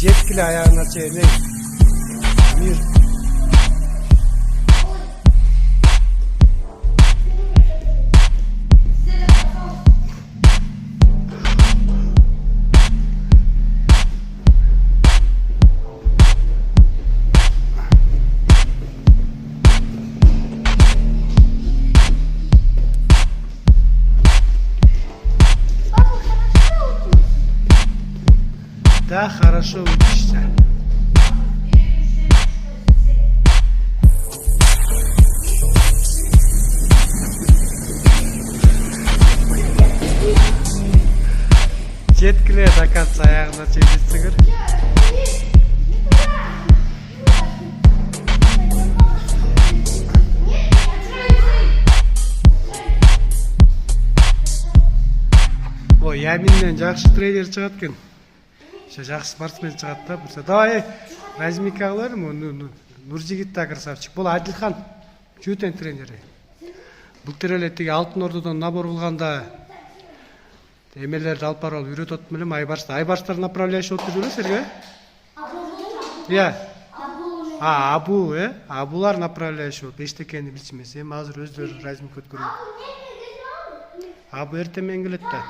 Жеткиле аягына чейин. Бир. Да, хорошо учишься. Жеткиле до конца аягына чейин жетсеңер. Ой, Яминден жакшы тренер чыгат экен. Жакшы спортсмен чыгат да. Бурса давай Размика алармы? Нуржигитте красавчик. Бул Адилхан Жутен тренери. Былтыр эле тиги Алтын Ордодон набор кылганда эмелерди алып барып үйрөтөт белем Айбарстар направляющий болуп жүрбү силерге? Иә. Абу, Абулар направляющий болуп эчтекени билчү эмес. Эми азыр өздөрү Размик өткөрөт. Абу эртең менен келет да.